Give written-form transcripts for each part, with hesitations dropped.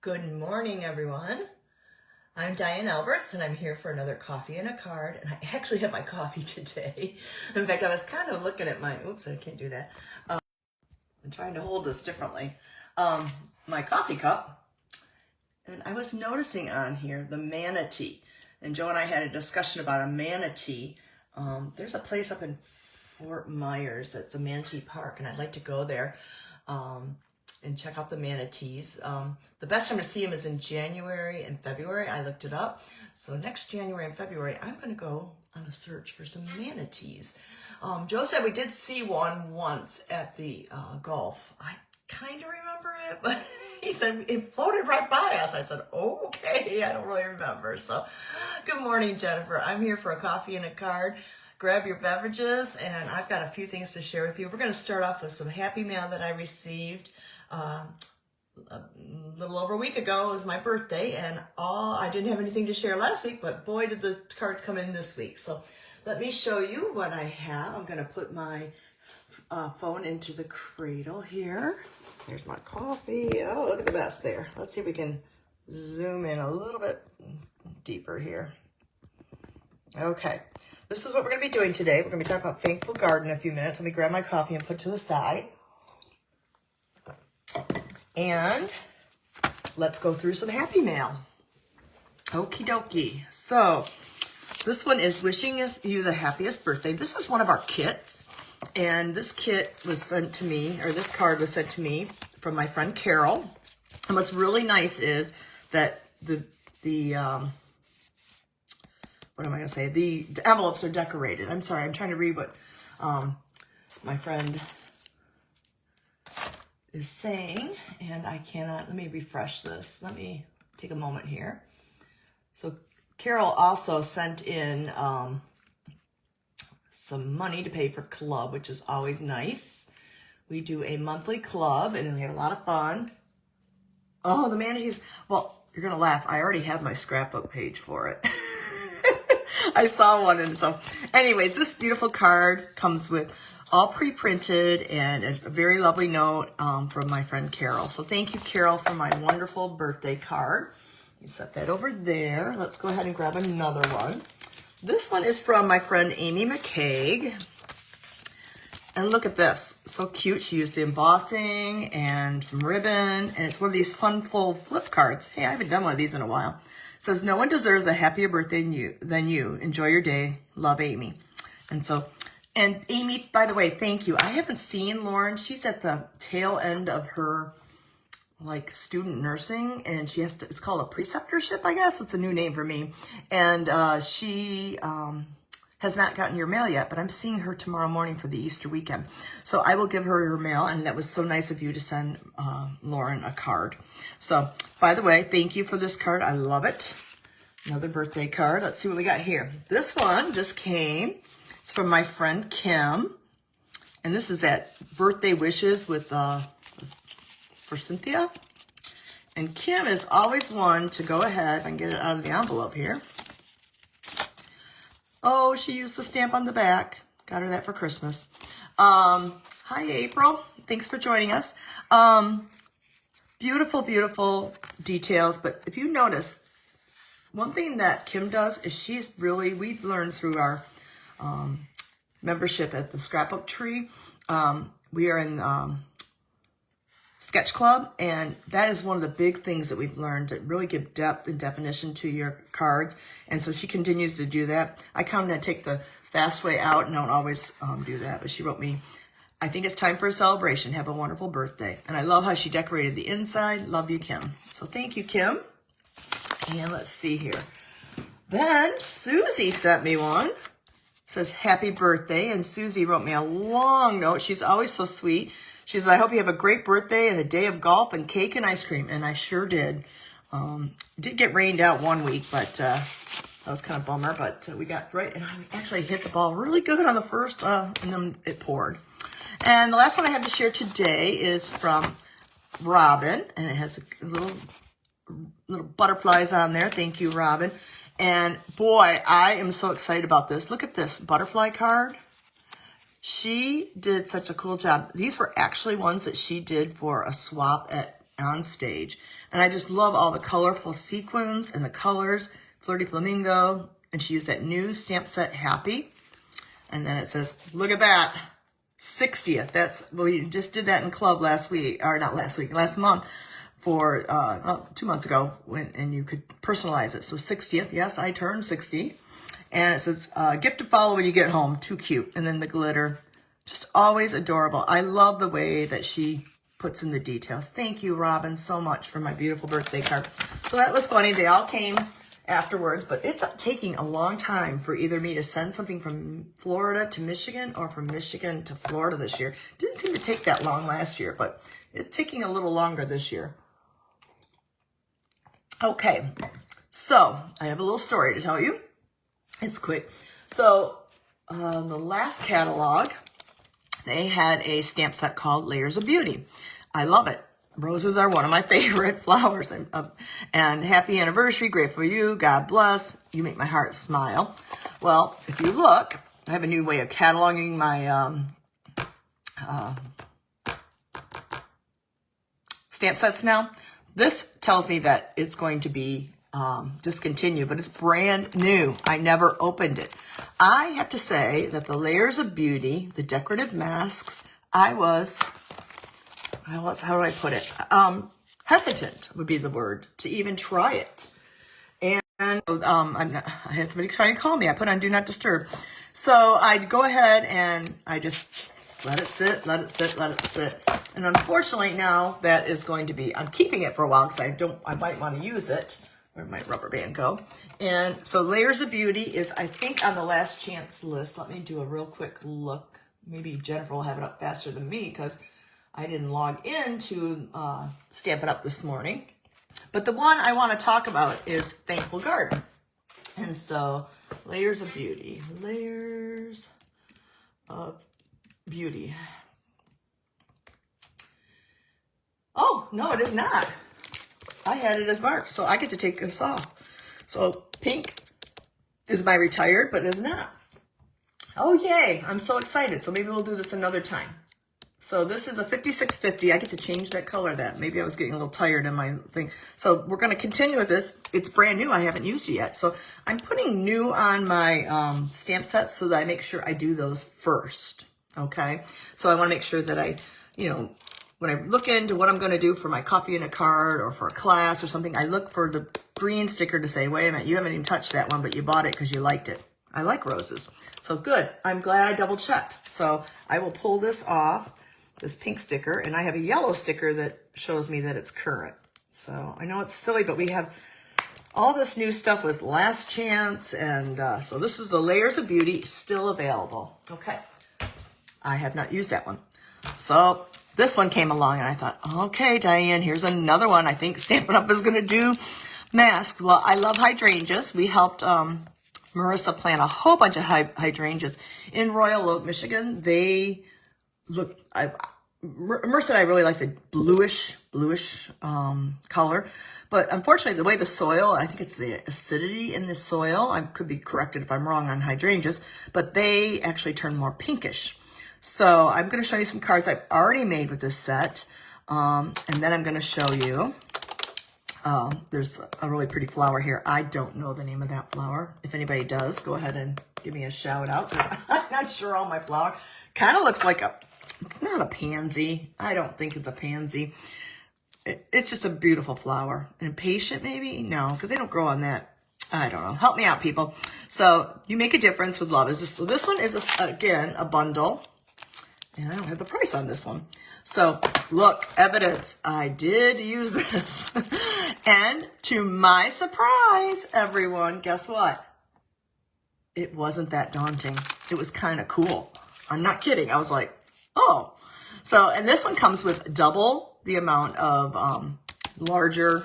Good morning, everyone. I'm Diane Alberts, and I'm here for another coffee and a card. And I actually have my coffee today. In fact, I was kind of looking at my, oops, I can't do that. I'm trying to hold this differently. My coffee cup. And I was noticing on here the manatee. And Joe and I had a discussion about a manatee. There's a place up in Fort Myers that's a manatee park, and I'd like to go there. And check out the manatees. The best time to see them is in January and February. I looked it up. So next January and February, I'm going to go on a search for some manatees. Joe said we did see one once at the Gulf. I kind of remember it, but he said it floated right by us. I said, oh, okay, I don't really remember. So good morning, Jennifer. I'm here for a coffee and a card. Grab your beverages, and I've got a few things to share with you. We're going to start off with some happy mail that I received. A little over a week ago. It was my birthday, and I didn't have anything to share last week, but boy, did the cards come in this week. So let me show you what I have. I'm going to put my phone into the cradle here. There's my coffee. Oh, look at the mess there. Let's see if we can zoom in a little bit deeper here. Okay, this is what we're going to be doing today. We're going to be talking about Thankful Garden in a few minutes. Let me grab my coffee and put to the side. And let's go through some happy mail. Okie dokie. So this one is wishing you the happiest birthday. This is one of our kits. And this kit was sent to me, or this card was sent to me from my friend Carol. And what's really nice is that the envelopes are decorated. I'm sorry, I'm trying to read what my friend is saying, and I cannot, let me refresh this. Let me take a moment here. So Carol also sent in some money to pay for club, which is always nice. We do a monthly club, and we have a lot of fun. Oh, the manatees. Well, you're going to laugh. I already have my scrapbook page for it. I saw one, and so anyways, this beautiful card comes with all pre-printed and a very lovely note from my friend Carol. So thank you, Carol, for my wonderful birthday card. You set that over there. Let's go ahead and grab another one. This one is from my friend Amy McCaig. And look at this. So cute. She used the embossing and some ribbon. And it's one of these fun, full flip cards. Hey, I haven't done one of these in a while. It says, no one deserves a happier birthday than you. Enjoy your day. Love, Amy. And Amy, by the way, thank you. I haven't seen Lauren. She's at the tail end of her student nursing, and she has to, it's called a preceptorship, I guess. It's a new name for me. And she has not gotten your mail yet, but I'm seeing her tomorrow morning for the Easter weekend. So I will give her mail, and that was so nice of you to send Lauren a card. So, by the way, thank you for this card. I love it. Another birthday card. Let's see what we got here. This one just came. It's from my friend Kim, and this is that birthday wishes with for Cynthia. And Kim is always one to go ahead and get it out of the envelope here. Oh, she used the stamp on the back. Got her that for Christmas. Hi, April. Thanks for joining us. Beautiful, beautiful details. But if you notice, one thing that Kim does is we've learned through our membership at the Scrapbook Tree. We are in Sketch Club, and that is one of the big things that we've learned that really give depth and definition to your cards. And so she continues to do that. I kind of take the fast way out and don't always do that, but she wrote me, I think it's time for a celebration. Have a wonderful birthday. And I love how she decorated the inside. Love you, Kim. So thank you, Kim. And let's see here. Then Susie sent me one. It says happy birthday, and Susie wrote me a long note. She's always so sweet. She says, I hope you have a great birthday and a day of golf and cake and ice cream. And I sure did. Did get rained out one week, but that was kind of a bummer. But we got right, and I actually hit the ball really good on the first, and then it poured. And the last one I have to share today is from Robin, and it has a little butterflies on there. Thank you, Robin. And boy, I am so excited about this. Look at this butterfly card. She did such a cool job. These were actually ones that she did for a swap at on stage. And I just love all the colorful sequins and the colors. Flirty Flamingo. And she used that new stamp set, Happy. And then it says, look at that, 60th. That's, we just did that in club last week, or not last week, last month for 2 months ago, and you could personalize it. So 60th, yes, I turned 60. And it says, gift to follow when you get home. Too cute. And then the glitter, just always adorable. I love the way that she puts in the details. Thank you, Robin, so much for my beautiful birthday card. So that was funny. They all came afterwards, but it's taking a long time for either me to send something from Florida to Michigan or from Michigan to Florida this year. Didn't seem to take that long last year, but it's taking a little longer this year. Okay, so I have a little story to tell you. It's quick. So the last catalog, they had a stamp set called Layers of Beauty. I love it. Roses are one of my favorite flowers. And happy anniversary, grateful for you, God bless, you make my heart smile. Well, if you look, I have a new way of cataloging my stamp sets now. This tells me that it's going to be discontinued, but it's brand new. I never opened it. I have to say that the Layers of Beauty, the decorative masks, how do I put it? Hesitant would be the word to even try it. And I had somebody try and call me. I put on Do Not Disturb. So I'd go ahead and I just let it sit, let it sit, let it sit. And unfortunately now that is going to be, I'm keeping it for a while because I might want to use it. Where'd my rubber band go? And so Layers of Beauty is, I think, on the last chance list. Let me do a real quick look. Maybe Jennifer will have it up faster than me because I didn't log in to Stamp It Up this morning. But the one I want to talk about is Thankful Garden. And so, Layers of Beauty. Layers of Beauty. Oh, no, it is not. I had it as marked, so I get to take this off. So, pink is my retired, but it is not. Oh, yay. I'm so excited. So, maybe we'll do this another time. So this is a 5650. I get to change that color of that. Maybe I was getting a little tired in my thing. So we're going to continue with this. It's brand new. I haven't used it yet. So I'm putting new on my stamp sets so that I make sure I do those first. Okay. So I want to make sure that I, when I look into what I'm going to do for my coffee and a card or for a class or something, I look for the green sticker to say, wait a minute, you haven't even touched that one, but you bought it because you liked it. I like roses. So good. I'm glad I double checked. So I will pull this off. This pink sticker, and I have a yellow sticker that shows me that it's current. So I know it's silly, but we have all this new stuff with Last Chance, and so this is the Layers of Beauty, still available. Okay, I have not used that one. So this one came along, and I thought, okay, Diane, here's another one. I think Stampin' Up! Is going to do masks. Well, I love hydrangeas. We helped Marissa plant a whole bunch of hydrangeas in Royal Oak, Michigan. They look, Marissa and I really like the bluish color, but unfortunately the way the soil, I think it's the acidity in the soil, I could be corrected if I'm wrong on hydrangeas, but they actually turn more pinkish. So I'm going to show you some cards I've already made with this set, and then I'm going to show you, there's a really pretty flower here. I don't know the name of that flower. If anybody does, go ahead and give me a shout out, because I'm not sure on my flower. Kind of looks like it's not a pansy. I don't think it's a pansy. It's just a beautiful flower. Impatient, maybe? No, because they don't grow on that. I don't know. Help me out, people. So you make a difference with love. So this one is, again, a bundle. And I don't have the price on this one. So look, evidence. I did use this. And to my surprise, everyone, guess what? It wasn't that daunting. It was kind of cool. I'm not kidding. I was like, oh. So, and this one comes with double the amount of larger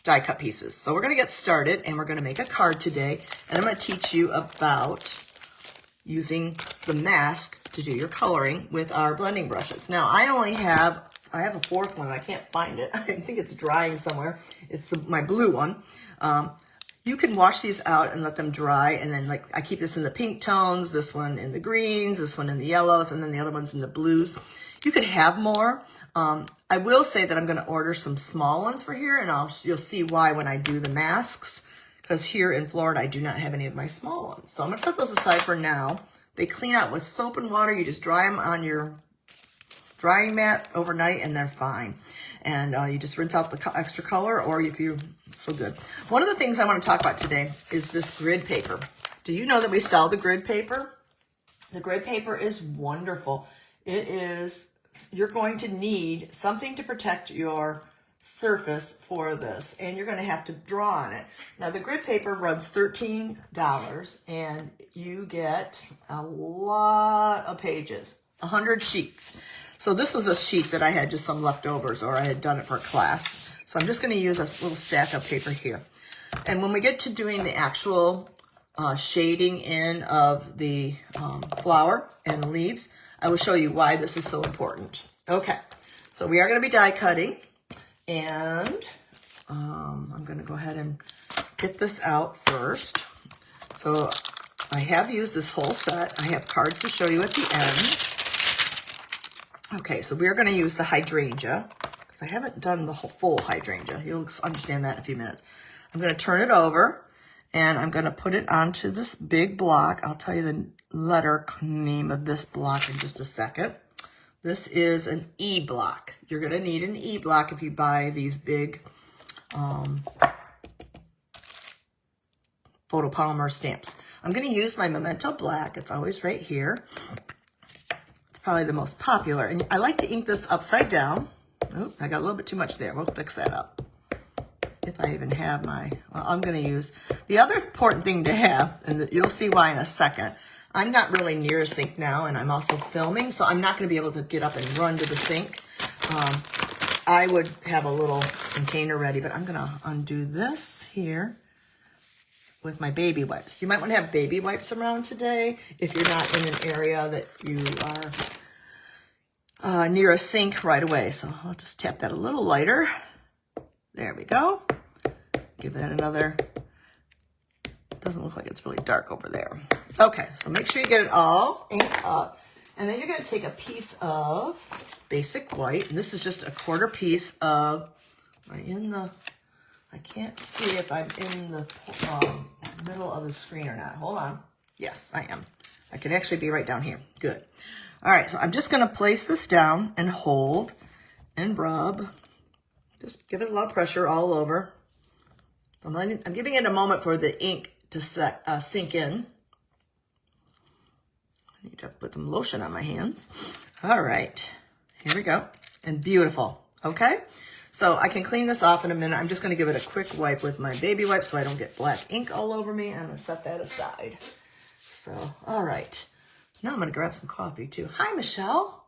die cut pieces. So we're going to get started and we're going to make a card today. And I'm going to teach you about using the mask to do your coloring with our blending brushes. Now, I have a fourth one. I can't find it. I think it's drying somewhere. It's my blue one. You can wash these out and let them dry. And then I keep this in the pink tones, this one in the greens, this one in the yellows, and then the other one's in the blues. You could have more. I will say that I'm going to order some small ones for here, and you'll see why when I do the masks, because here in Florida, I do not have any of my small ones. So I'm going to set those aside for now. They clean out with soap and water. You just dry them on your drying mat overnight, and they're fine. And you just rinse out the extra color, or if you, so good. One of the things I want to talk about today is this grid paper. Do you know that we sell the grid paper? The grid paper is wonderful. It is, you're going to need something to protect your surface for this, and you're going to have to draw on it. Now the grid paper runs $13, and you get a lot of pages, 100 sheets. So this was a sheet that I had just some leftovers, or I had done it for class. So I'm just going to use a little stack of paper here. And when we get to doing the actual shading in of the flower and the leaves, I will show you why this is so important. Okay, so we are going to be die cutting, and I'm going to go ahead and get this out first. So I have used this whole set. I have cards to show you at the end. Okay, so we're going to use the hydrangea, because I haven't done the whole full hydrangea. You'll understand that in a few minutes. I'm going to turn it over, and I'm going to put it onto this big block. I'll tell you the letter name of this block in just a second. This is an E block. You're going to need an E block if you buy these big photopolymer stamps. I'm going to use my Memento Black. It's always right here. It's probably the most popular. And I like to ink this upside down. Oh, I got a little bit too much there. We'll fix that up. If I even have my, well, I'm going to use, the other important thing to have, and you'll see why in a second, I'm not really near a sink now, and I'm also filming, so I'm not going to be able to get up and run to the sink. I would have a little container ready, but I'm going to undo this here with my baby wipes. You might want to have baby wipes around today if you're not in an area that you are near a sink right away. So I'll just tap that a little lighter. There we go. Give that another, doesn't look like it's really dark over there. Okay, so make sure you get it all inked up. And then you're going to take a piece of basic white. And this is just a quarter piece of, am I in the, I can't see if I'm in the middle of the screen or not. Hold on. Yes, I am. I can actually be right down here. Good. All right, so I'm just going to place this down and hold and rub. Just give it a lot of pressure all over. I'm giving it a moment for the ink to sink in. I need to put some lotion on my hands. All right, here we go. And beautiful, okay? So I can clean this off in a minute. I'm just gonna give it a quick wipe with my baby wipe so I don't get black ink all over me. I'm gonna set that aside. So, all right. Now I'm gonna grab some coffee too. Hi, Michelle.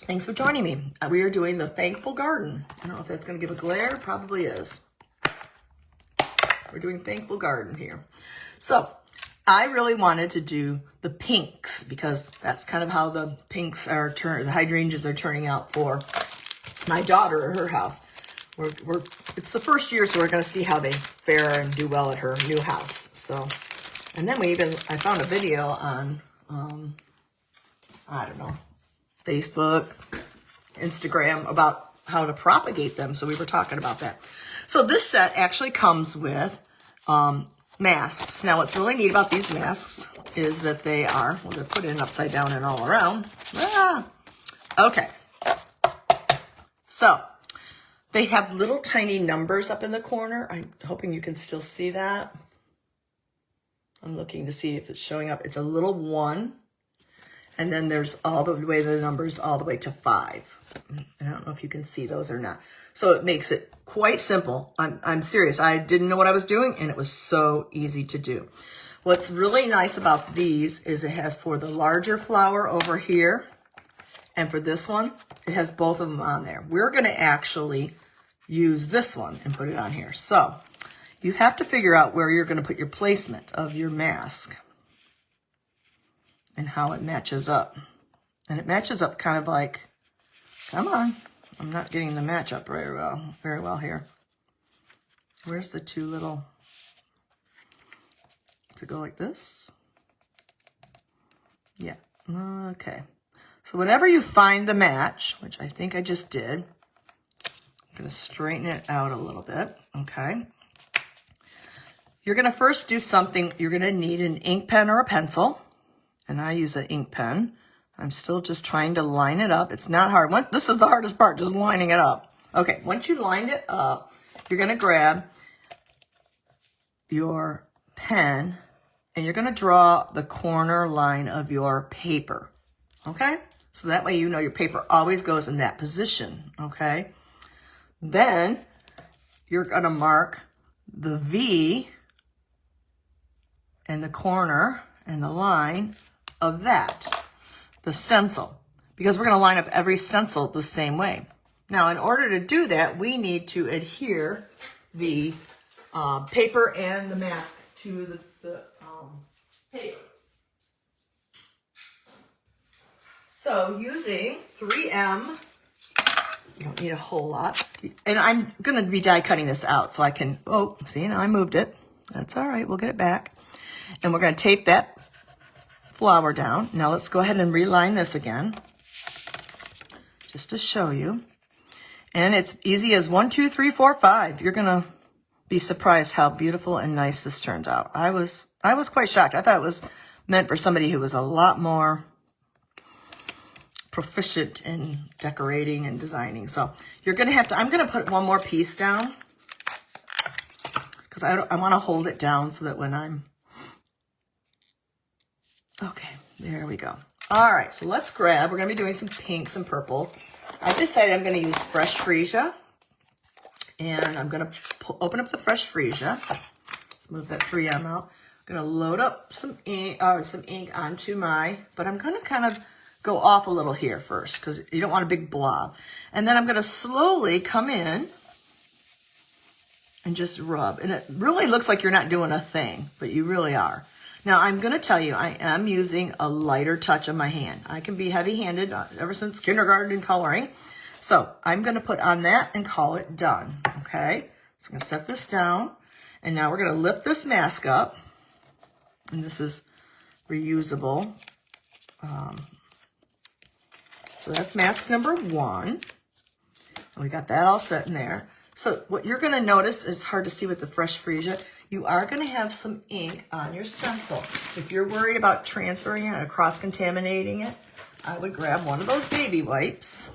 Thanks for joining me. We are doing the Thankful Garden. I don't know if that's going to give a glare. Probably is. We're doing Thankful Garden here. So I really wanted to do the pinks because that's kind of how the pinks are the hydrangeas are turning out for my daughter at her house. It's the first year, so we're going to see how they fare and do well at her new house. So, and then I found a video on, I don't know, Facebook, Instagram about how to propagate them. So we were talking about that. So this set actually comes with masks. Now what's really neat about these masks is that they're put in upside down and all around. Okay. So they have little tiny numbers up in the corner. I'm hoping you can still see that. I'm looking to see if it's showing up. It's a little 1. And then there's all the way the numbers all the way to 5. I don't know if you can see those or not. So it makes it quite simple. I'm serious. I didn't know what I was doing, and it was so easy to do. What's really nice about these is it has for the larger flower over here, and for this one, it has both of them on there. We're going to actually use this one and put it on here. So you have to figure out where you're going to put your placement of your mask and how it matches up. And it matches up kind of like, come on, I'm not getting the match up very well here. Where's the two little, to go like this? Yeah, okay. So whenever you find the match, which I think I just did, I'm going to straighten it out a little bit, okay? You're going to first do something. You're going to need an ink pen or a pencil, and I use an ink pen. I'm still just trying to line it up. It's not hard. This is the hardest part, just lining it up. Okay, once you lined it up, you're going to grab your pen, and you're going to draw the corner line of your paper, okay? So that way you know your paper always goes in that position, okay? Then you're going to mark the V in the corner and the line of that, the stencil, because we're going to line up every stencil the same way. Now, in order to do that, we need to adhere the paper and the mask to the paper. So using 3M, you don't need a whole lot. And I'm going to be die cutting this out so I can, oh, see, now I moved it. That's all right, we'll get it back. And we're going to tape that flower down. Now let's go ahead and reline this again, just to show you. And it's easy as 1, 2, 3, 4, 5. You're going to be surprised how beautiful and nice this turns out. I was quite shocked. I thought it was meant for somebody who was a lot more proficient in decorating and designing. So you're going to have to, I'm going to put one more piece down because I want to hold it down so that when I'm, okay, there we go. All right, so let's grab, we're going to be doing some pinks and purples. I decided I'm going to use Fresh Freesia, and I'm going to open up the Fresh Freesia. Let's move that 3M out. I'm going to load up some ink onto but I'm going to kind of go off a little here first because you don't want a big blob. And then I'm going to slowly come in and just rub. And it really looks like you're not doing a thing, but you really are. Now, I'm going to tell you, I am using a lighter touch of my hand. I can be heavy-handed ever since kindergarten coloring. So I'm going to put on that and call it done, okay? So I'm going to set this down. And now we're going to lift this mask up. And this is reusable. So that's mask number 1. And we got that all set in there. So what you're going to notice, it's hard to see with the Fresh Freesia, you are going to have some ink on your stencil. If you're worried about transferring it or cross-contaminating it, I would grab one of those baby wipes.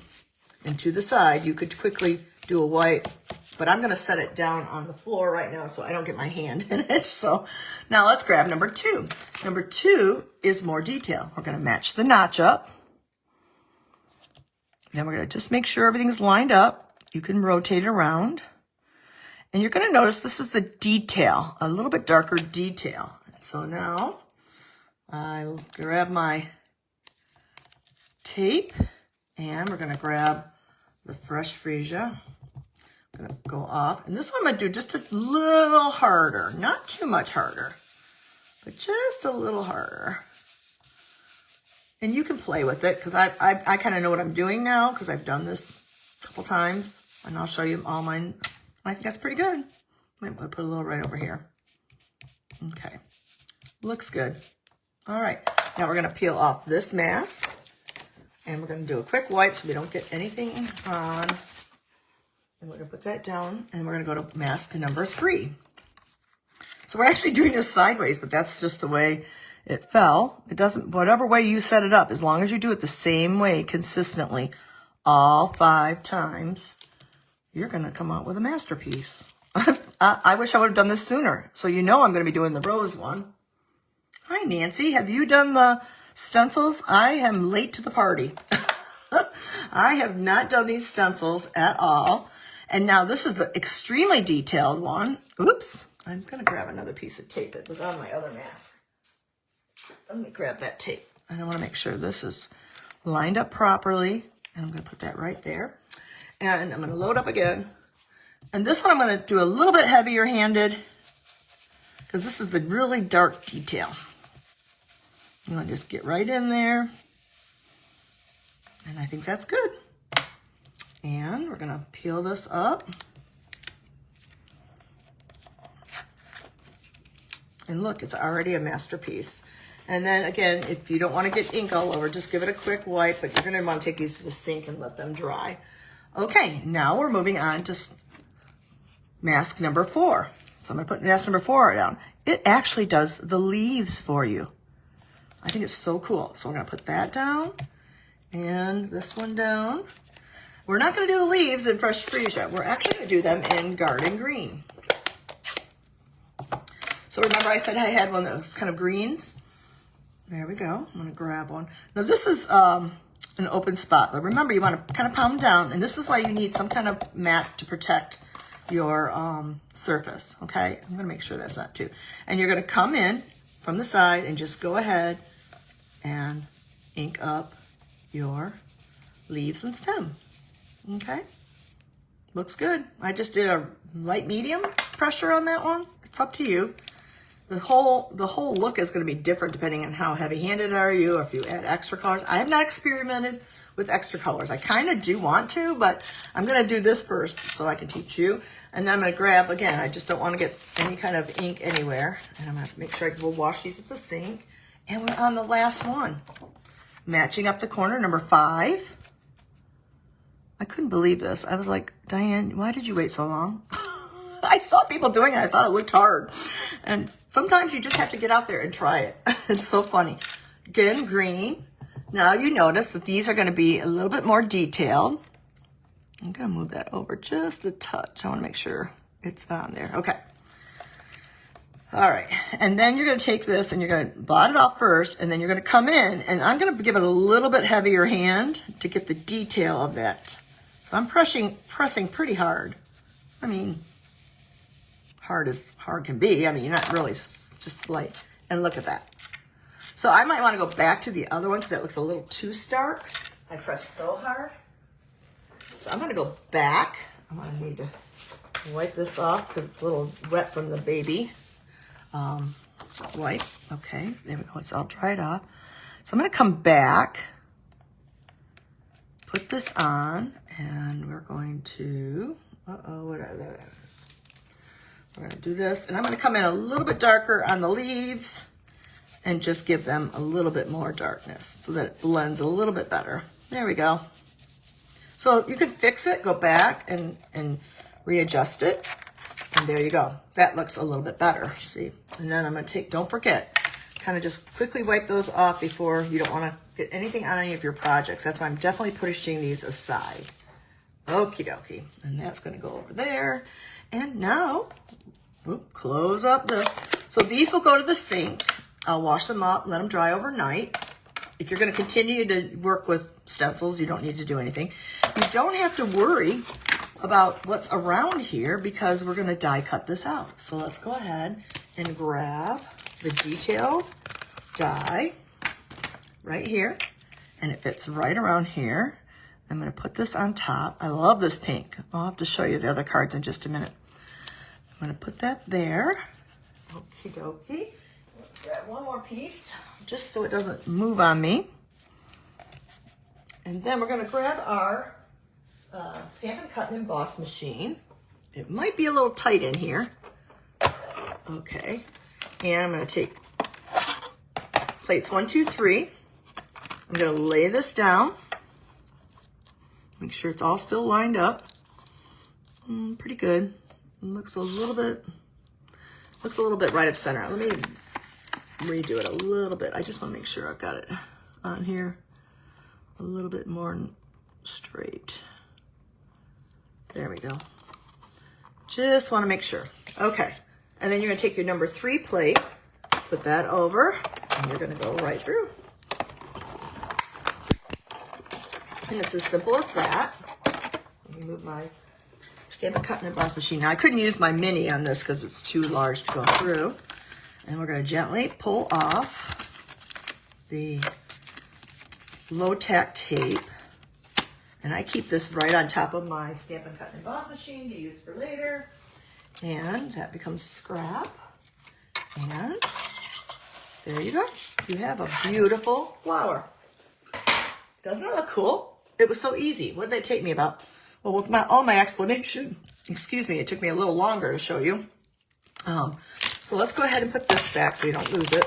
And to the side, you could quickly do a wipe. But I'm going to set it down on the floor right now so I don't get my hand in it. So now let's grab number 2. Number 2 is more detail. We're going to match the notch up. Then we're going to just make sure everything's lined up. You can rotate it around. And you're going to notice this is the detail, a little bit darker detail. So now I'll grab my tape and we're going to grab the Fresh Freesia. I'm going to go off. And this one I'm going to do just a little harder, not too much harder, but just a little harder. And you can play with it because I kind of know what I'm doing now because I've done this a couple times. And I'll show you all mine. I think that's pretty good. Might want to put a little right over here. Okay. Looks good. All right. Now we're going to peel off this mask. And we're going to do a quick wipe so we don't get anything on. And we're going to put that down. And we're going to go to mask number 3. So we're actually doing this sideways, but that's just the way it fell. It doesn't, whatever way you set it up, as long as you do it the same way consistently all 5 times, you're going to come out with a masterpiece. I wish I would have done this sooner. So you know I'm going to be doing the rose one. Hi, Nancy. Have you done the stencils? I am late to the party. I have not done these stencils at all. And now this is the extremely detailed one. Oops. I'm going to grab another piece of tape that was on my other mask. Let me grab that tape. And I want to make sure this is lined up properly. And I'm going to put that right there. And I'm going to load up again. And this one I'm going to do a little bit heavier handed because this is the really dark detail. You want to just get right in there. And I think that's good. And we're going to peel this up. And look, it's already a masterpiece. And then again, if you don't want to get ink all over, just give it a quick wipe, but you're going to want to take these to the sink and let them dry. Okay, now we're moving on to mask number 4. So I'm going to put mask number 4 down. It actually does the leaves for you. I think it's so cool. So I'm going to put that down and this one down. We're not going to do the leaves in Fresh Freeze yet. We're actually going to do them in Garden Green. So remember I said I had one that was kind of greens? There we go. I'm going to grab one. Now this is an open spot, but remember you want to kind of pound down, and this is why you need some kind of mat to protect your surface, okay? I'm going to make sure that's not too. And you're going to come in from the side and just go ahead and ink up your leaves and stem, okay? Looks good. I just did a light medium pressure on that one. It's up to you. The whole look is going to be different depending on how heavy-handed are you, or if you add extra colors. I have not experimented with extra colors. I kind of do want to, but I'm going to do this first so I can teach you. And then I'm going to grab, again, I just don't want to get any kind of ink anywhere. And I'm going to make sure I will wash these at the sink. And we're on the last one. Matching up the corner, number 5. I couldn't believe this. I was like, Diane, why did you wait so long? I saw people doing it. I thought it looked hard. And sometimes you just have to get out there and try it. It's so funny. Again, green. Now you notice that these are going to be a little bit more detailed. I'm going to move that over just a touch. I want to make sure it's on there. Okay. All right. And then you're going to take this and you're going to blot it off first, and then you're going to come in, and I'm going to give it a little bit heavier hand to get the detail of that. So I'm pressing pretty hard. I mean, hard as hard can be. I mean, you're not really just light. And look at that. So I might want to go back to the other one because that looks a little too stark. I pressed so hard. So I'm going to go back. I'm going to need to wipe this off because it's a little wet from the baby wipe. Okay, there we go. It's all dried off. So I'm going to come back, put this on, and we're going to, there it is. We're going to do this, and I'm going to come in a little bit darker on the leaves and just give them a little bit more darkness so that it blends a little bit better. There we go. So you can fix it, go back and readjust it, and there you go. That looks a little bit better, see? And then I'm going to take, don't forget, kind of just quickly wipe those off before, you don't want to get anything on any of your projects. That's why I'm definitely pushing these aside. Okie dokie. And that's going to go over there. And now, close up this. So these will go to the sink. I'll wash them up, let them dry overnight. If you're going to continue to work with stencils, you don't need to do anything. You don't have to worry about what's around here because we're going to die cut this out. So let's go ahead and grab the detailed die right here. And it fits right around here. I'm going to put this on top. I love this pink. I'll have to show you the other cards in just a minute. I'm going to put that there. Okie dokie. Let's grab one more piece just so it doesn't move on me. And then we're going to grab our Stampin' Cut and Emboss machine. It might be a little tight in here. Okay. And I'm going to take plates 1, 2, 3. I'm going to lay this down. Make sure it's all still lined up. Pretty good. It looks a little bit right of center. Let me redo it a little bit. I just want to make sure I've got it on here a little bit more straight. There we go. Just want to make sure. Okay. And then you're going to take your number 3 plate, put that over, and you're going to go right through. And it's as simple as that. Let me move my Stampin' Cut and Emboss machine. Now, I couldn't use my mini on this because it's too large to go through. And we're going to gently pull off the low-tack tape. And I keep this right on top of my Stampin' Cut and Emboss machine to use for later. And that becomes scrap. And there you go. You have a beautiful flower. Doesn't it look cool? It was so easy. What did it take me about? Well, with all my explanation, excuse me, it took me a little longer to show you. So let's go ahead and put this back so you don't lose it.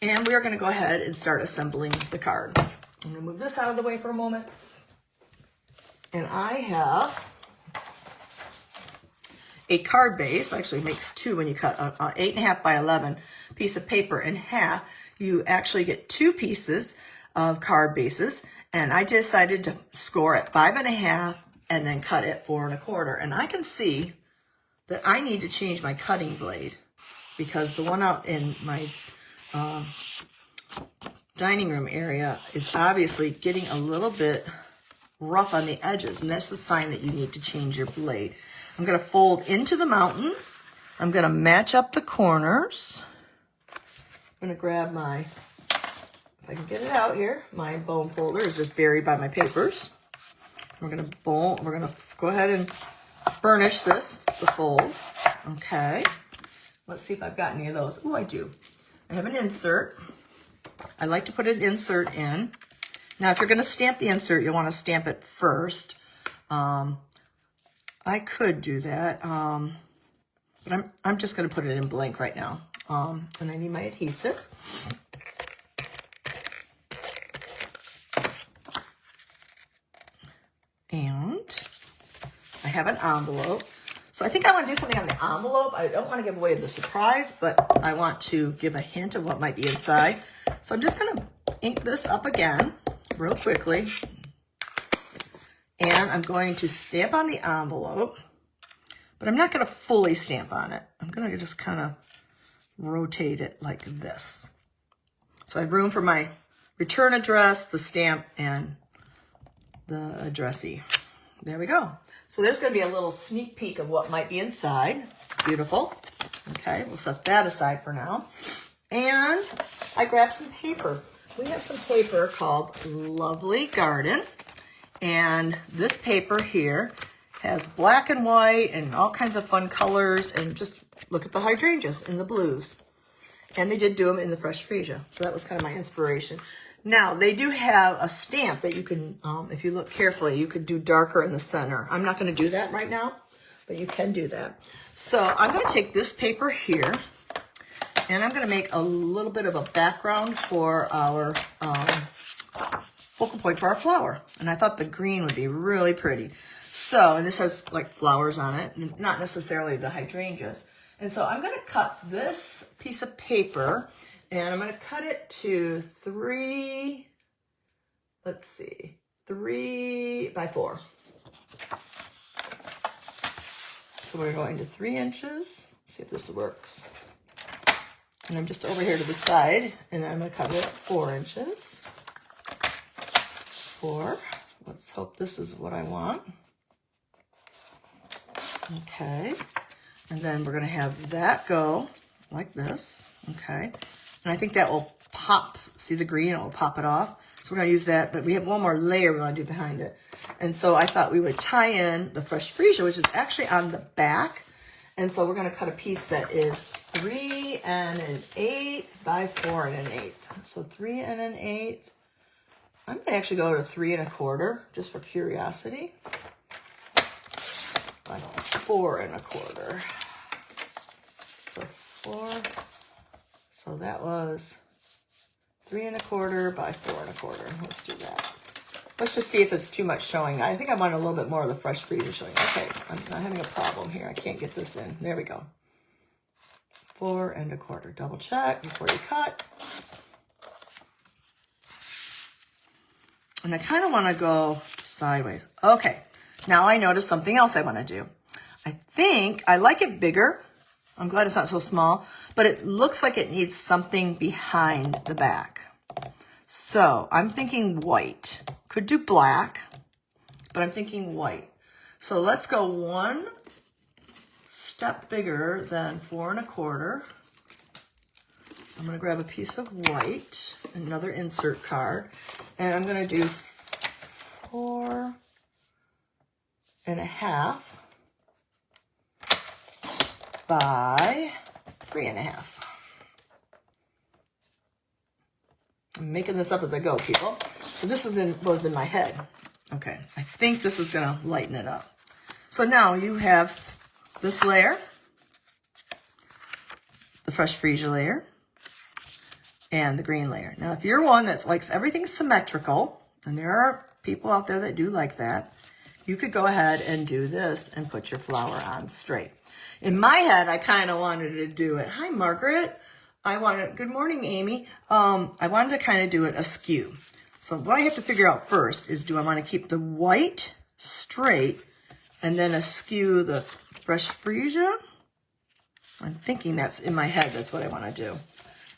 And we're going to go ahead and start assembling the card. I'm going to move this out of the way for a moment. And I have a card base. Actually, it makes two when you cut an 8.5 by 11 piece of paper in half. You actually get two pieces of card bases. And I decided to score at 5.5 and then cut at 4 1/4. And I can see that I need to change my cutting blade because the one out in my dining room area is obviously getting a little bit rough on the edges, and that's the sign that you need to change your blade. I'm going to fold into the mountain. I'm going to match up the corners. I'm going to grab my, if I can get it out here, my bone folder is just buried by my papers. We're going to go ahead and burnish this, the fold. Okay. Let's see if I've got any of those. Oh, I do. I have an insert. I like to put an insert in. Now, if you're going to stamp the insert, you'll want to stamp it first. I could do that, but I'm just going to put it in blank right now. And I need my adhesive. And I have an envelope. So I think I want to do something on the envelope. I don't want to give away the surprise, but I want to give a hint of what might be inside. So I'm just going to ink this up again real quickly. And I'm going to stamp on the envelope, but I'm not going to fully stamp on it. I'm going to just kind of rotate it like this. So I have room for my return address, the stamp, and the addressee. There we go. So there's going to be a little sneak peek of what might be inside. Beautiful. Okay, we'll set that aside for now. And I grabbed some paper. We have some paper called Lovely Garden. And this paper here has black and white and all kinds of fun colors. And just look at the hydrangeas and the blues. And they did do them in the fresh freesia. So that was kind of my inspiration. Now, they do have a stamp that you can, if you look carefully, you could do darker in the center. I'm not going to do that right now, but you can do that. So I'm going to take this paper here, and I'm going to make a little bit of a background for our focal point for our flower. And I thought the green would be really pretty. So, and this has like flowers on it, not necessarily the hydrangeas. And so I'm going to cut this piece of paper, and I'm going to cut it to 3 by 4. So we're going to 3 inches. Let's see if this works. And I'm just over here to the side, and I'm going to cut it at 4 inches. 4. Let's hope this is what I want. Okay. And then we're going to have that go like this. Okay. And I think that will pop. See the green? It will pop it off. So we're going to use that. But we have one more layer we want to do behind it. And so I thought we would tie in the fresh freesia, which is actually on the back. And so we're going to cut a piece that is 3 1/8 by 4 1/8. So 3 1/8. I'm going to actually go to 3 1/4 just for curiosity. By 4 1/4. So 4. So that was 3 1/4 by 4 1/4. Let's do that. Let's just see if it's too much showing. I think I want a little bit more of the fresh freesia showing. Okay, I'm not having a problem here. I can't get this in. There we go. 4 1/4. Double check before you cut. And I kind of want to go sideways. Okay, now I noticed something else I want to do. I think I like it bigger. I'm glad it's not so small, but it looks like it needs something behind the back. So I'm thinking white. Could do black, but I'm thinking white. So let's go 1 step bigger than 4 1/4. I'm going to grab a piece of white, another insert card, and I'm going to do 4 1/2 by 3 1/2. I'm making this up as I go, people. So this is was in my head. Okay, I think this is going to lighten it up. So now you have this layer, the fresh freesia layer, and the green layer. Now, if you're one that likes everything symmetrical, and there are people out there that do like that, you could go ahead and do this and put your flower on straight. In my head, I kind of wanted to do it. Hi, Margaret. Good morning, Amy. I wanted to kind of do it askew. So what I have to figure out first is, do I want to keep the white straight and then askew the fresh freesia? I'm thinking that's in my head. That's what I want to do.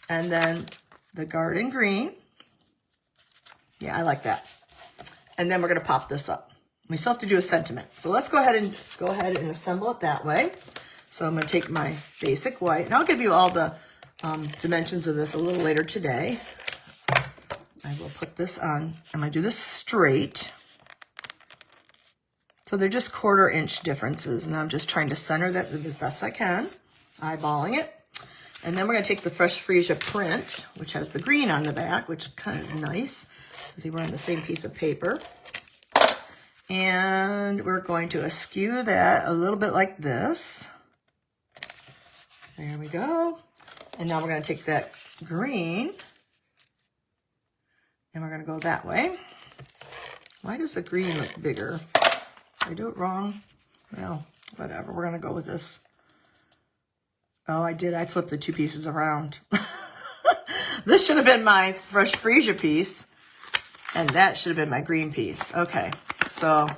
And then the garden green. Yeah, I like that. And then we're going to pop this up. We still have to do a sentiment. So let's go ahead and assemble it that way. So I'm going to take my basic white, and I'll give you all the dimensions of this a little later today. I will put this on. I'm going to do this straight. So they're just 1/4 inch differences, and I'm just trying to center that as best I can, eyeballing it. And then we're going to take the Fresh Freesia print, which has the green on the back, which kind of is nice. I think we're on the same piece of paper. And we're going to askew that a little bit like this. There we go. And now we're going to take that green, and we're going to go that way. Why does the green look bigger? Did I do it wrong? Well, whatever. We're going to go with this. Oh, I did. I flipped the 2 pieces around. This should have been my Fresh Freesia piece, and that should have been my green piece. Okay, so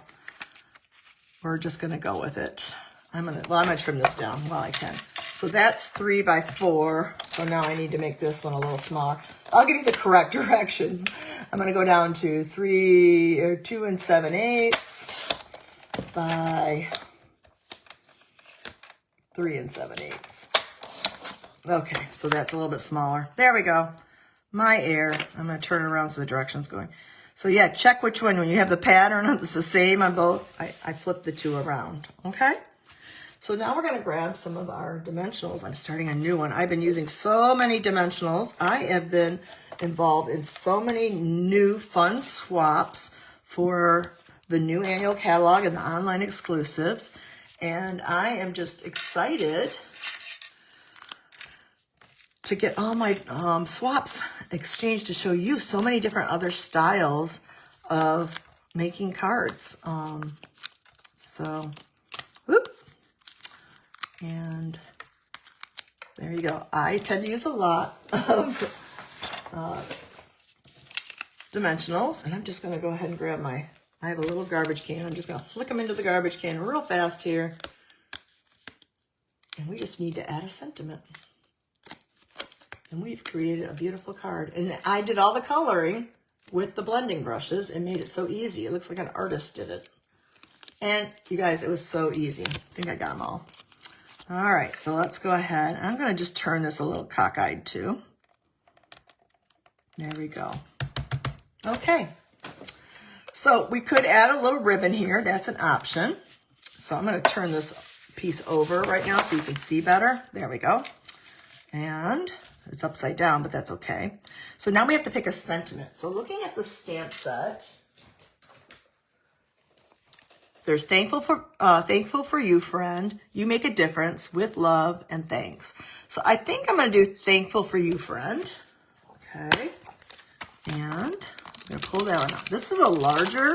we're just going to go with it. I'm going to trim this down while I can. So that's 3 by 4. So now I need to make this one a little smaller. I'll give you the correct directions. I'm going to go down to 2 7/8 by 3 7/8. Okay, so that's a little bit smaller. There we go. My air. I'm going to turn it around so the direction's going. So yeah, check which one. When you have the pattern, it's the same on both. I flip the 2 around. Okay? So now we're going to grab some of our dimensionals. I'm starting a new one. I've been using so many dimensionals. I have been involved in so many new fun swaps for the new annual catalog and the online exclusives. And I am just excited to get all my swaps exchanged to show you so many different other styles of making cards. Whoop. And there you go. I tend to use a lot of dimensionals, and I'm just going to go ahead and grab I have a little garbage can. I'm just going to flick them into the garbage can real fast here. And we just need to add a sentiment. And we've created a beautiful card. And I did all the coloring with the blending brushes and made it so easy. It looks like an artist did it. And you guys, it was so easy. I think I got them all. All right, so let's go ahead. I'm going to just turn this a little cockeyed too. There we go. Okay. So we could add a little ribbon here. That's an option. So I'm going to turn this piece over right now so you can see better. There we go. And it's upside down, but that's okay. So now we have to pick a sentiment. So looking at the stamp set, there's thankful for you, friend. You make a difference with love and thanks. So I think I'm going to do thankful for you, friend. Okay. And I'm going to pull that one out. This is a larger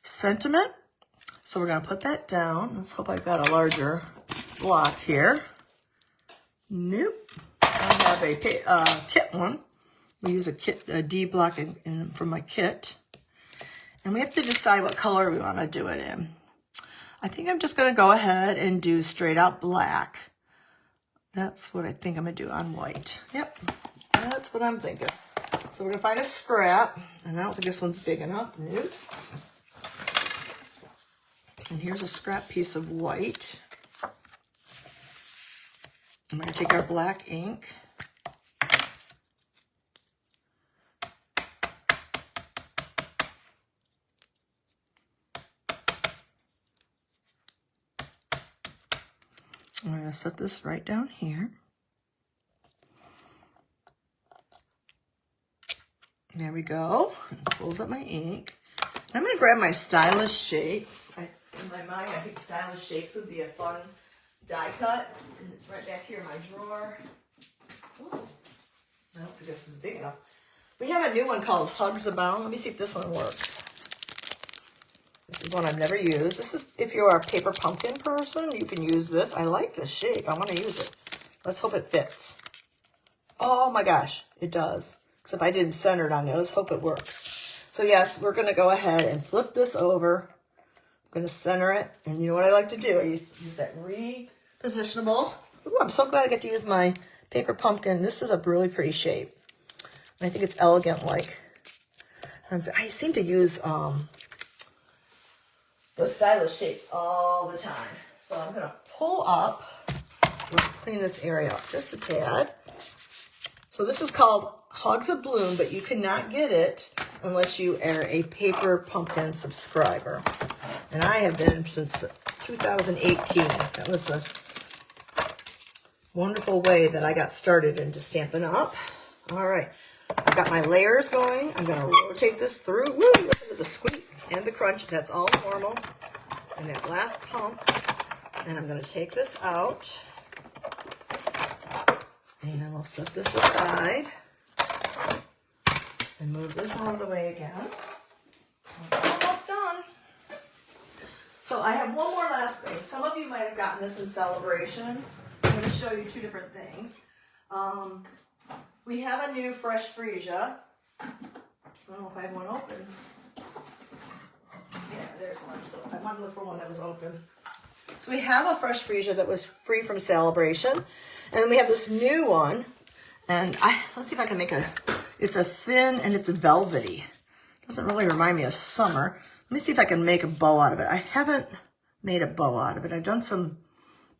sentiment. So we're going to put that down. Let's hope I've got a larger block here. Nope. I have a kit one. We use a D block from my kit. And we have to decide what color we want to do it in. I think I'm just going to go ahead and do straight out black. That's what I think I'm going to do on white. Yep, that's what I'm thinking. So we're going to find a scrap. And I don't think this one's big enough. Nope. And here's a scrap piece of white. I'm going to take our black ink. I'm going to set this right down here. There we go. Close up my ink. I'm going to grab my Stylish Shapes. In my mind, I think Stylish Shapes would be a fun die cut. And it's right back here in my drawer. I don't think this is big enough. We have a new one called Hugs Abound. Let me see if this one works. This is one I've never used. This is, if you're a paper pumpkin person, you can use this. I like this shape. I want to use it. Let's hope it fits. Oh my gosh, it does. Except I didn't center it on there. Let's hope it works. So yes, we're going to go ahead and flip this over. I'm going to center it. And you know what I like to do? I use that repositionable. Ooh, I'm so glad I get to use my paper pumpkin. This is a really pretty shape. I think it's elegant like. I seem to use those stylish shapes all the time. So I'm going to pull up. Let's clean this area up just a tad. So this is called Hugs of Bloom, but you cannot get it unless you are a Paper Pumpkin subscriber. And I have been since 2018. That was the wonderful way that I got started into Stampin' Up. All right, I've got my layers going. I'm going to rotate this through. Woo, listen to the squeak and the crunch. That's all normal. And that last pump. And I'm going to take this out. And we'll set this aside. And move this out of the way again. We're almost done. So I have one more last thing. Some of you might have gotten this in Celebration. I'm going to show you two different things. We have a new Fresh Freesia. I don't know if I have one open. Yeah, there's one. So I wanted to look for one that was open. So we have a Fresh Freesia that was free from Celebration. And then we have this new one. And let's see if I can make it's a thin and it's velvety. Doesn't really remind me of summer. Let me see if I can make a bow out of it. I haven't made a bow out of it. I've done some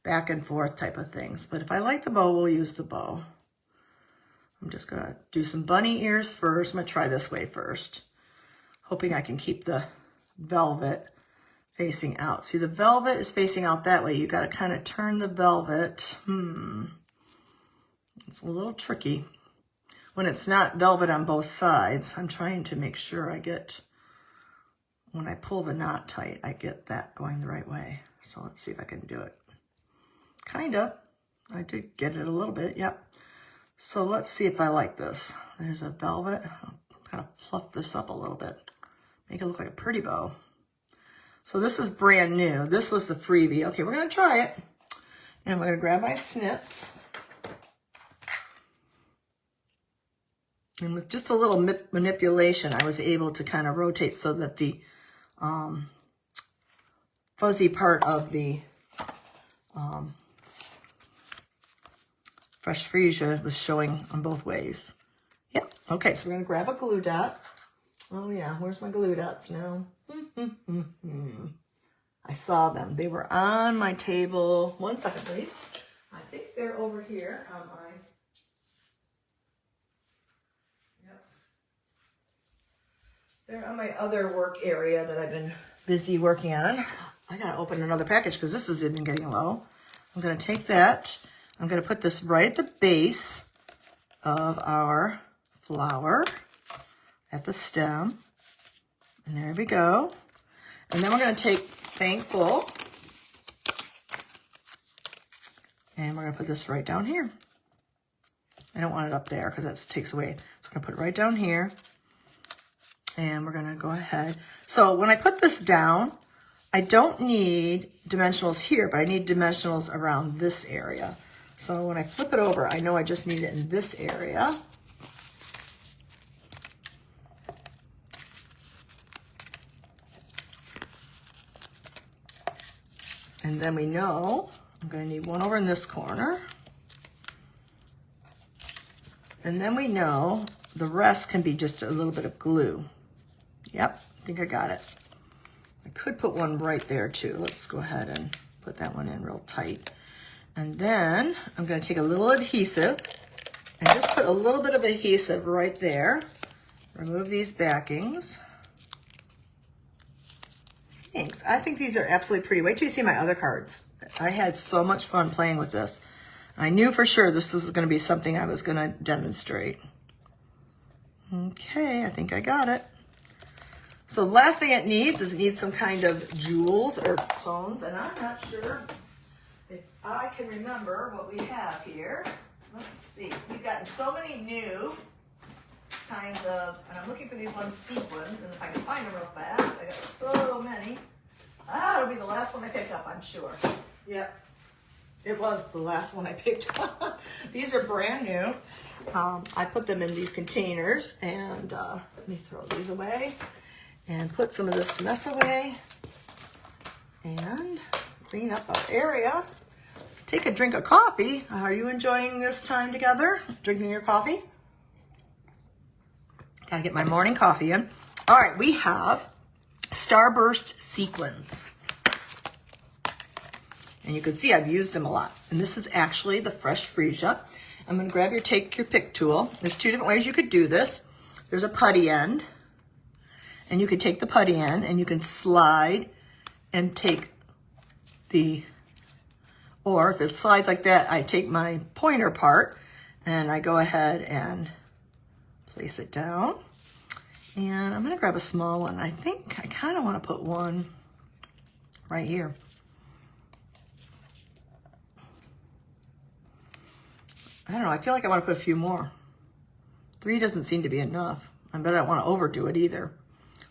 back and forth type of things. But if I like the bow, we'll use the bow. I'm just going to do some bunny ears first. I'm going to try this way first. Hoping I can keep the velvet facing out. See, the velvet is facing out that way. You got to kind of turn the velvet. It's a little tricky. When it's not velvet on both sides, I'm trying to make sure I get, when I pull the knot tight, I get that going the right way. So let's see if I can do it. Kind of. I did get it a little bit, yep. So let's see if I like this. There's a velvet. I'll kind of fluff this up a little bit. Make it look like a pretty bow. So this is brand new. This was the freebie. Okay, we're going to try it. And we're going to grab my snips. And with just a little manipulation, I was able to kind of rotate so that the fuzzy part of the Fresh Freesia was showing on both ways. Yep. Okay, so we're going to grab a glue dot. Oh, yeah. Where's my glue dots now? I saw them. They were on my table. 1 second, please. I think they're over here on my... They're on my other work area that I've been busy working on. I gotta open another package because this is even getting low. I'm gonna take that. I'm gonna put this right at the base of our flower at the stem. And there we go. And then we're gonna take Thankful. And we're gonna put this right down here. I don't want it up there because that takes away. So I'm gonna put it right down here. And we're going to go ahead. So when I put this down, I don't need dimensionals here, but I need dimensionals around this area. So when I flip it over, I know I just need it in this area. And then we know I'm going to need one over in this corner. And then we know the rest can be just a little bit of glue. Yep, I think I got it. I could put one right there too. Let's go ahead and put that one in real tight. And then I'm going to take a little adhesive and just put a little bit of adhesive right there. Remove these backings. Thanks. I think these are absolutely pretty. Wait till you see my other cards. I had so much fun playing with this. I knew for sure this was going to be something I was going to demonstrate. Okay, I think I got it. So the last thing it needs some kind of jewels or stones, and I'm not sure if I can remember what we have here. let's see. We've gotten so many new kinds of, and I'm looking for these ones sequins, and if I can find them real fast, I got so many. It'll be the last one I pick up, I'm sure. Yep, it was the last one I picked up. These are brand new. I put them in these containers, and let me throw these away and put some of this mess away and clean up our area. Take a drink of coffee. Are you enjoying this time together? Drinking your coffee? Gotta get my morning coffee in. All right, we have Starburst sequins. And you can see I've used them a lot. And this is actually the Fresh Freesia. I'm gonna grab take your pick tool. There's two different ways you could do this. There's a putty end. And you could take the putty end and you can slide and take or if it slides like that, I take my pointer part and I go ahead and place it down. And I'm gonna grab a small one. I think I kind of want to put one right here. I don't know, I feel like I want to put a few more. 3 doesn't seem to be enough. I bet I don't want to overdo it either.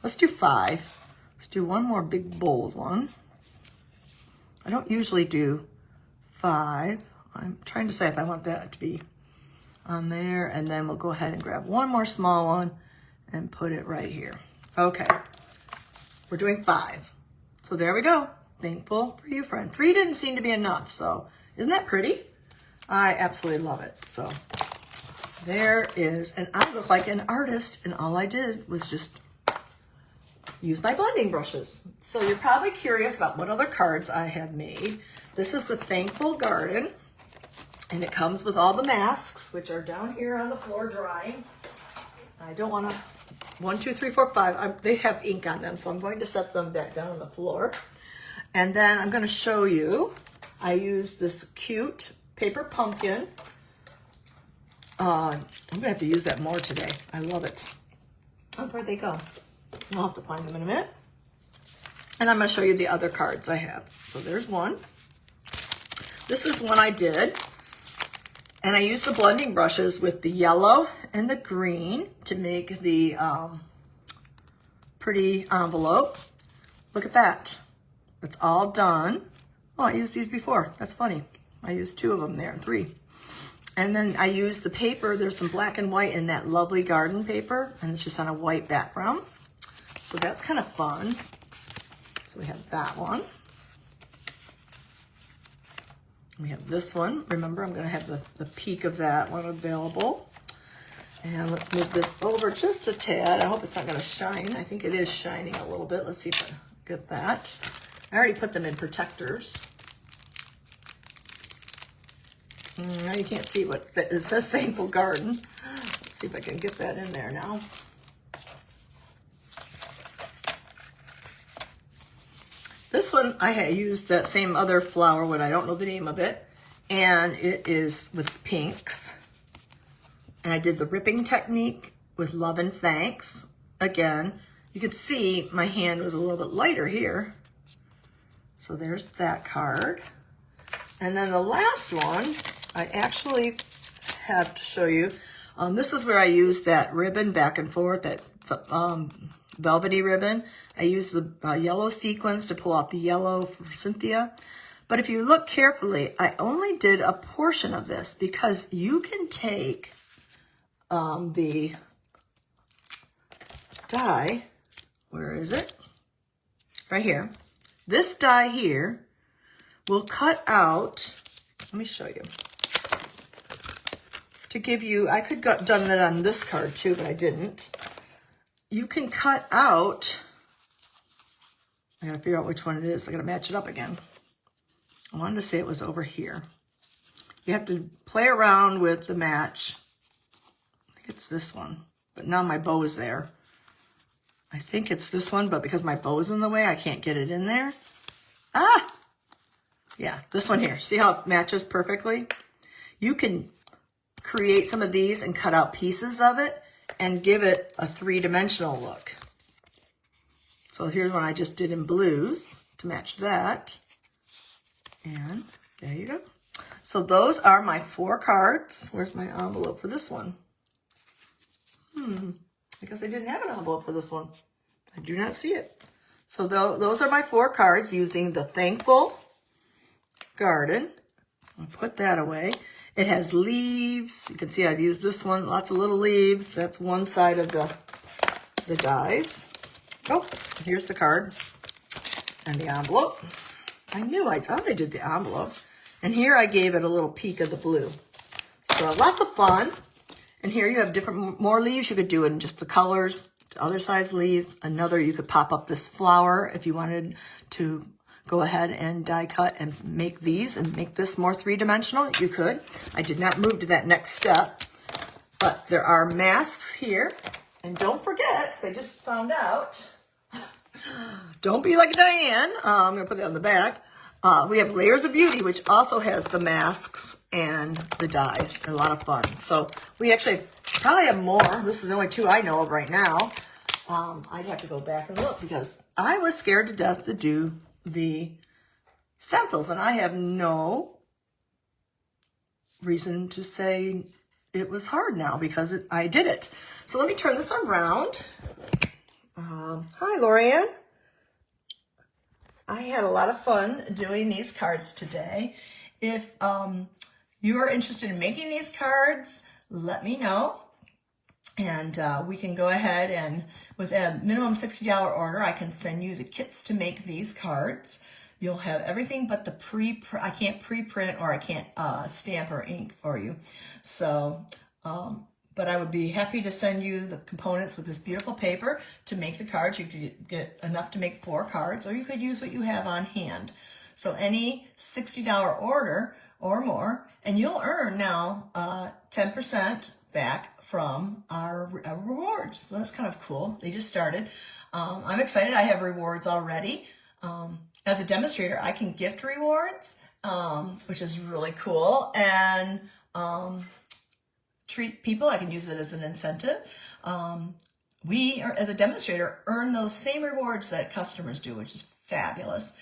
Let's do 5. Let's do one more big bold one. I don't usually do 5. I'm trying to say if I want that to be on there, and then we'll go ahead and grab one more small one and put it right here. Okay, we're doing 5. So there we go. Thankful for you, friend. 3 didn't seem to be enough, so isn't that pretty? I absolutely love it. So there is, and I look like an artist, and all I did was just use my blending brushes. So you're probably curious about what other cards I have made. This is the Thankful Garden, and it comes with all the masks, which are down here on the floor drying. I don't want to, 1, 2, 3, 4, 5, they have ink on them, so I'm going to set them back down on the floor. And then I'm going to show you, I use this cute paper pumpkin. I'm going to have to use that more today. I love it. Oh, where'd they go? I'll have to find them in a minute. And I'm going to show you the other cards I have. So there's one. This is one I did. And I used the blending brushes with the yellow and the green to make the pretty envelope. Look at that. It's all done. Oh, I used these before. That's funny. I used 2 of them there, 3. And then I used the paper. There's some black and white in that lovely garden paper, and it's just on a white background. So that's kind of fun. So we have that one. We have this one. Remember, I'm going to have the peak of that one available. And let's move this over just a tad. I hope it's not going to shine. I think it is shining a little bit. Let's see if I get that. I already put them in protectors. Now you can't see what it says, Thankful Garden. Let's see if I can get that in there now. This one, I had used that same other flower wood. I don't know the name of it. And it is with pinks. And I did the ripping technique with Love and Thanks. Again, you can see my hand was a little bit lighter here. So there's that card. And then the last one, I actually have to show you. This is where I use that ribbon back and forth, that velvety ribbon. I use the yellow sequins to pull out the yellow for Cynthia. But if you look carefully, I only did a portion of this because you can take the die, where is it? Right here. This die here will cut out, let me show you. To give you, I could have done that on this card too, but I didn't. You can cut out, I gotta figure out which one it is. I gotta match it up again. I wanted to say it was over here. You have to play around with the match. I think it's this one, but now my bow is there. I think it's this one, but because my bow is in the way, I can't get it in there. Ah! Yeah, this one here. See how it matches perfectly? You can create some of these and cut out pieces of it and give it a 3-dimensional look. So here's one I just did in blues to match that. And there you go. So those are my 4 cards. Where's my envelope for this one? I guess I didn't have an envelope for this one. I do not see it. So those are my 4 cards using the Thankful Garden. I'll put that away. It has leaves. You can see I've used this one. Lots of little leaves. That's one side of the dies. Oh, here's the card and the envelope. I thought I did the envelope. And here I gave it a little peek of the blue. So lots of fun. And here you have different, more leaves. You could do in just the colors, other size leaves. Another, you could pop up this flower if you wanted to go ahead and die cut and make these and make this more 3-dimensional. You could. I did not move to that next step. But there are masks here. And don't forget, because I just found out, don't be like Diane. I'm going to put that on the back. We have Layers of Beauty, which also has the masks and the dies. A lot of fun. So we actually probably have more. This is the only 2 I know of right now. I'd have to go back and look because I was scared to death to do the stencils. And I have no reason to say it was hard now because I did it. So let me turn this around. Hi, Lorianne. I had a lot of fun doing these cards today. If you are interested in making these cards, let me know. And we can go ahead and with a minimum $60 order, I can send you the kits to make these cards. You'll have everything but the I can't pre-print or I can't stamp or ink for you. So, but I would be happy to send you the components with this beautiful paper to make the cards. You could get enough to make 4 cards, or you could use what you have on hand. So any $60 order or more, and you'll earn now 10% back from our rewards. So that's kind of cool. They just started. I'm excited. I have rewards already. As a demonstrator, I can gift rewards, which is really cool. And treat people. I can use it as an incentive. We, as a demonstrator, earn those same rewards that customers do, which is fabulous.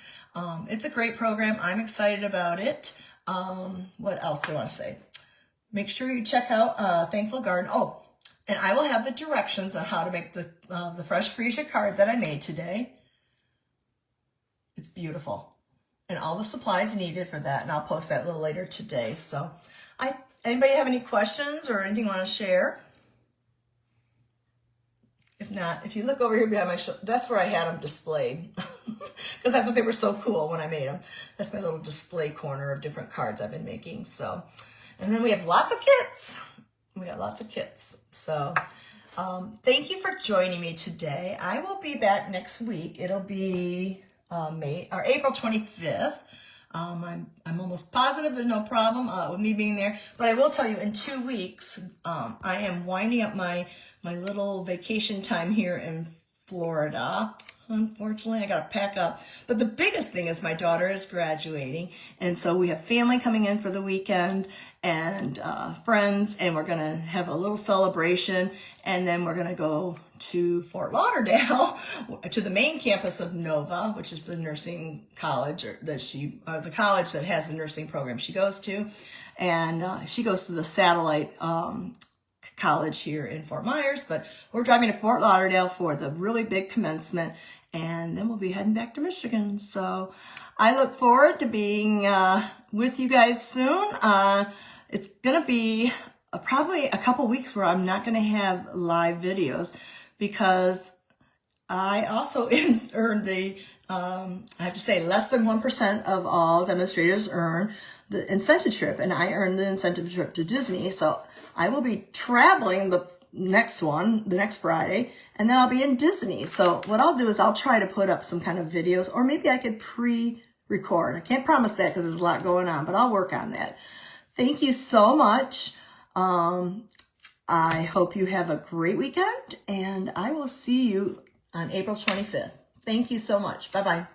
It's a great program. I'm excited about it. What else do I want to say? Make sure you check out Thankful Garden. Oh, and I will have the directions on how to make the fresh freesia card that I made today. It's beautiful. And all the supplies needed for that. And I'll post that a little later today. So anybody have any questions or anything you want to share? If not, if you look over here behind my shoulder, that's where I had them displayed. Because I thought they were so cool when I made them. That's my little display corner of different cards I've been making. So, and then we have lots of kits. We got lots of kits. So thank you for joining me today. I will be back next week. It'll be April 25th. I'm almost positive there's no problem with me being there. But I will tell you, in 2 weeks, I am winding up my little vacation time here in Florida. Unfortunately, I got to pack up. But the biggest thing is my daughter is graduating. And so we have family coming in for the weekend and friends. And we're going to have a little celebration. And then we're going to go to Fort Lauderdale, to the main campus of Nova, which is the nursing college the college that has the nursing program she goes to. And she goes to the satellite college here in Fort Myers, but we're driving to Fort Lauderdale for the really big commencement, and then we'll be heading back to Michigan. So I look forward to being with you guys soon. It's going to be probably a couple weeks where I'm not going to have live videos because I also earned the, I have to say, less than 1% of all demonstrators earn the incentive trip, and I earned the incentive trip to Disney. So I will be traveling the next Friday, and then I'll be in Disney. So what I'll do is I'll try to put up some kind of videos, or maybe I could pre-record. I can't promise that because there's a lot going on, but I'll work on that. Thank you so much. I hope you have a great weekend, and I will see you on April 25th. Thank you so much. Bye-bye.